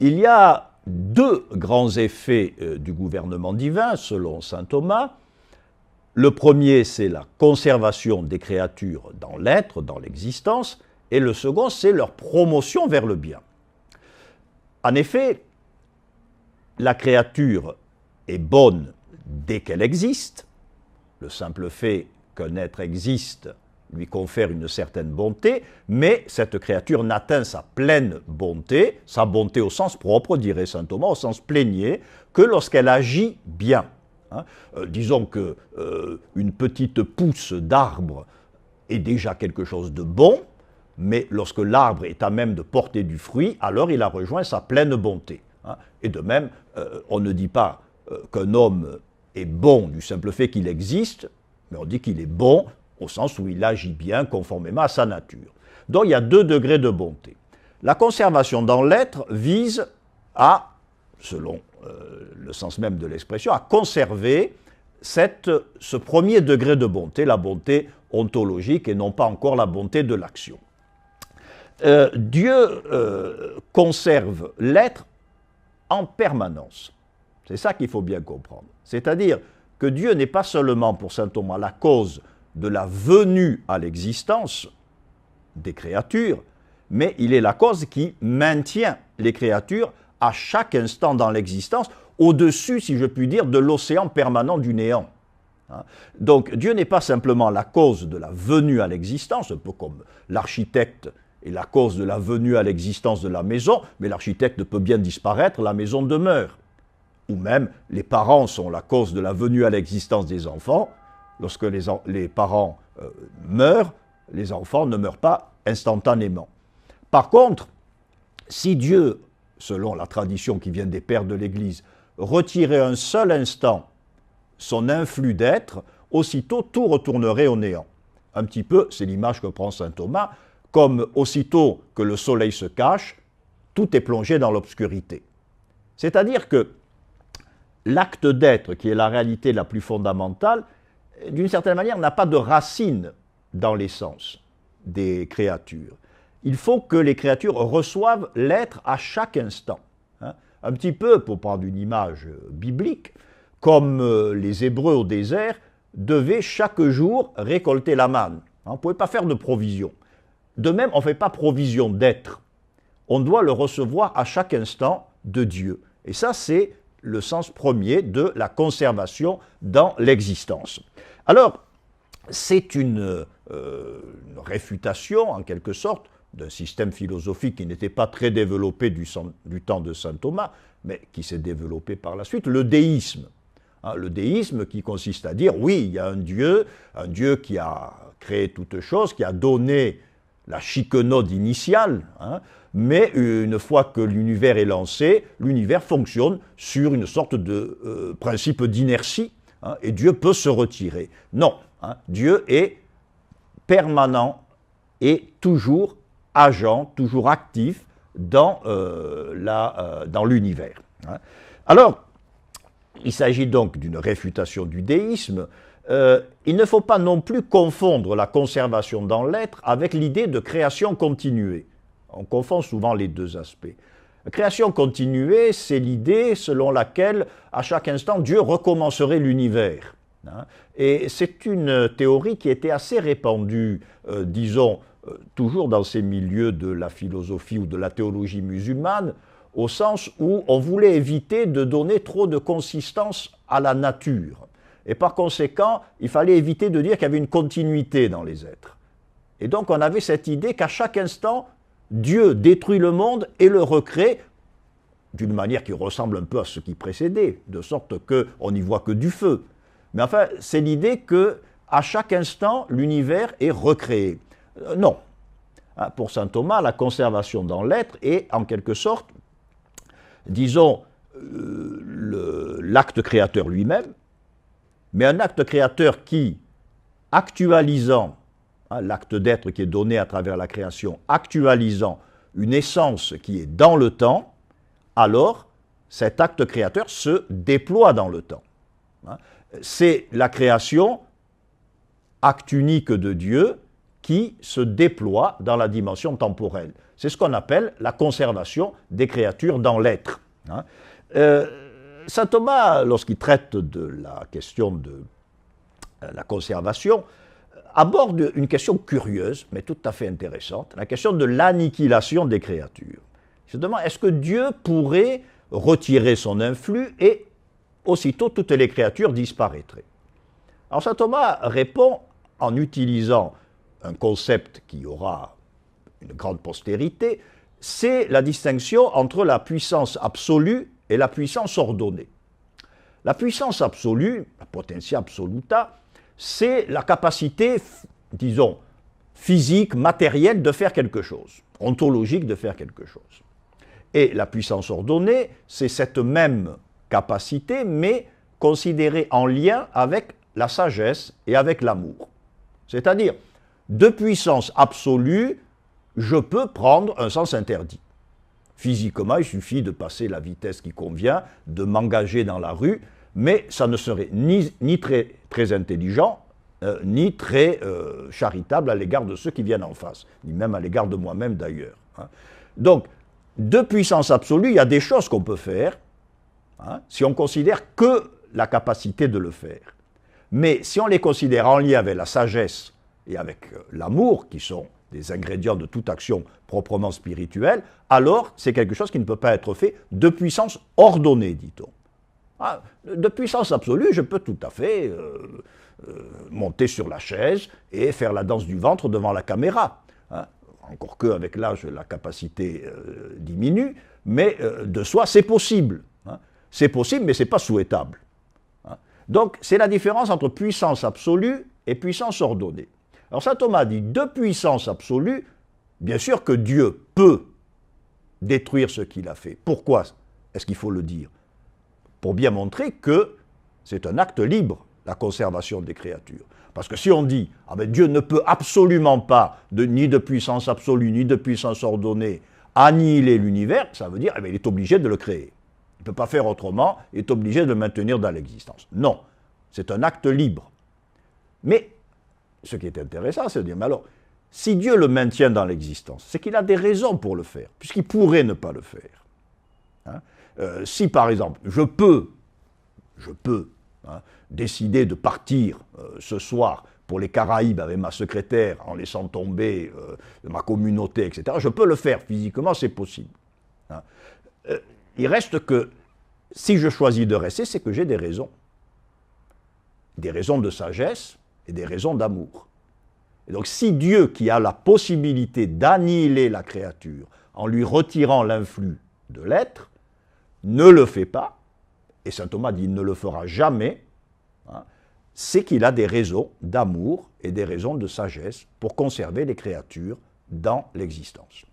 il y a deux grands effets du gouvernement divin, selon saint Thomas. Le premier, c'est la conservation des créatures dans l'être, dans l'existence, et le second, c'est leur promotion vers le bien. En effet, la créature est bonne dès qu'elle existe. Le simple fait qu'un être existe lui confère une certaine bonté, mais cette créature n'atteint sa pleine bonté, sa bonté au sens propre, dirait saint Thomas, au sens plénier, que lorsqu'elle agit bien. Disons qu'une petite pousse d'arbre est déjà quelque chose de bon, mais lorsque l'arbre est à même de porter du fruit, alors il a rejoint sa pleine bonté. Et de même, on ne dit pas qu'un homme est bon du simple fait qu'il existe, mais on dit qu'il est bon au sens où il agit bien conformément à sa nature. Donc il y a deux degrés de bonté. La conservation dans l'être vise à, selon le sens même de l'expression, à conserver ce premier degré de bonté, la bonté ontologique et non pas encore la bonté de l'action. Dieu conserve l'être en permanence. C'est ça qu'il faut bien comprendre. C'est-à-dire que Dieu n'est pas seulement, pour saint Thomas, la cause de la venue à l'existence des créatures, mais il est la cause qui maintient les créatures à chaque instant dans l'existence, au-dessus, si je puis dire, de l'océan permanent du néant. Donc Dieu n'est pas simplement la cause de la venue à l'existence, un peu comme l'architecte est la cause de la venue à l'existence de la maison, mais l'architecte peut bien disparaître, la maison demeure. Ou même, les parents sont la cause de la venue à l'existence des enfants. Lorsque les parents meurent, les enfants ne meurent pas instantanément. Par contre, si Dieu, selon la tradition qui vient des pères de l'Église, retirait un seul instant son influx d'être, aussitôt tout retournerait au néant. Un petit peu, c'est l'image que prend saint Thomas, comme aussitôt que le soleil se cache, tout est plongé dans l'obscurité. C'est-à-dire que l'acte d'être, qui est la réalité la plus fondamentale, d'une certaine manière, n'a pas de racine dans l'essence des créatures. Il faut que les créatures reçoivent l'être à chaque instant. Un petit peu, pour prendre une image biblique, comme les Hébreux au désert devaient chaque jour récolter la manne. On ne pouvait pas faire de provision. De même, on ne fait pas provision d'être. On doit le recevoir à chaque instant de Dieu. Et ça, c'est le sens premier de la conservation dans l'existence. Alors, c'est une réfutation, en quelque sorte, d'un système philosophique qui n'était pas très développé du temps de saint Thomas, mais qui s'est développé par la suite, le déisme. Le déisme qui consiste à dire, oui, il y a un Dieu qui a créé toutes choses, qui a donné la chiquenaude initiale, mais une fois que l'univers est lancé, l'univers fonctionne sur une sorte de principe d'inertie, et Dieu peut se retirer. Non, Dieu est permanent et toujours agent, toujours actif dans l'univers. Alors, il s'agit donc d'une réfutation du déisme. Il ne faut pas non plus confondre la conservation dans l'être avec l'idée de création continuée. On confond souvent les deux aspects. La création continuée, c'est l'idée selon laquelle, à chaque instant, Dieu recommencerait l'univers. Et c'est une théorie qui était assez répandue, disons, toujours dans ces milieux de la philosophie ou de la théologie musulmane, au sens où on voulait éviter de donner trop de consistance à la nature. Et par conséquent, il fallait éviter de dire qu'il y avait une continuité dans les êtres. Et donc on avait cette idée qu'à chaque instant, Dieu détruit le monde et le recrée d'une manière qui ressemble un peu à ce qui précédait, de sorte qu'on n'y voit que du feu. Mais enfin, c'est l'idée qu'à chaque instant, l'univers est recréé. Non. Pour saint Thomas, la conservation dans l'être est en quelque sorte, disons, l'acte créateur lui-même, mais un acte créateur qui, actualisant, l'acte d'être qui est donné à travers la création, actualisant une essence qui est dans le temps, alors cet acte créateur se déploie dans le temps. C'est la création, acte unique de Dieu, qui se déploie dans la dimension temporelle. C'est ce qu'on appelle la conservation des créatures dans l'être. Hein. Saint Thomas, lorsqu'il traite de la question de la conservation, aborde une question curieuse, mais tout à fait intéressante, la question de l'annihilation des créatures. Il se demande, est-ce que Dieu pourrait retirer son influx et aussitôt toutes les créatures disparaîtraient? Alors saint Thomas répond en utilisant un concept qui aura une grande postérité, c'est la distinction entre la puissance absolue et la puissance ordonnée. La puissance absolue, la potentia absoluta, c'est la capacité, disons, physique, matérielle de faire quelque chose, ontologique de faire quelque chose. Et la puissance ordonnée, c'est cette même capacité, mais considérée en lien avec la sagesse et avec l'amour. C'est-à-dire, de puissance absolue, je peux prendre un sens interdit. Physiquement, il suffit de passer la vitesse qui convient, de m'engager dans la rue, mais ça ne serait ni très intelligent, ni très charitable à l'égard de ceux qui viennent en face, ni même à l'égard de moi-même d'ailleurs. Hein. Donc, de puissance absolue, il y a des choses qu'on peut faire, hein, si on considère que la capacité de le faire. Mais si on les considère en lien avec la sagesse et avec l'amour, qui sont des ingrédients de toute action proprement spirituelle, alors c'est quelque chose qui ne peut pas être fait de puissance ordonnée, dit-on. Ah, de puissance absolue, je peux tout à fait monter sur la chaise et faire la danse du ventre devant la caméra. Hein. Encore qu'avec l'âge, la capacité diminue, mais de soi, c'est possible. Hein. C'est possible, mais ce n'est pas souhaitable. Hein. Donc, c'est la différence entre puissance absolue et puissance ordonnée. Alors, saint Thomas dit, de puissance absolue, bien sûr que Dieu peut détruire ce qu'il a fait. Pourquoi est-ce qu'il faut le dire? Pour bien montrer que c'est un acte libre, la conservation des créatures. Parce que si on dit, ah ben Dieu ne peut absolument pas, ni de puissance absolue, ni de puissance ordonnée, annihiler l'univers, ça veut dire qu'il est obligé de le créer. Il ne peut pas faire autrement, il est obligé de le maintenir dans l'existence. Non, c'est un acte libre. Mais ce qui est intéressant, c'est de dire, mais alors, si Dieu le maintient dans l'existence, c'est qu'il a des raisons pour le faire, puisqu'il pourrait ne pas le faire. Hein? Si par exemple, je peux hein, décider de partir ce soir pour les Caraïbes avec ma secrétaire en laissant tomber ma communauté, etc., je peux le faire, physiquement c'est possible. Hein. Il reste que si je choisis de rester, c'est que j'ai des raisons de sagesse et des raisons d'amour. Et donc si Dieu, qui a la possibilité d'annihiler la créature en lui retirant l'influx de l'être, ne le fait pas, et saint Thomas dit il ne le fera jamais, hein, c'est qu'il a des raisons d'amour et des raisons de sagesse pour conserver les créatures dans l'existence.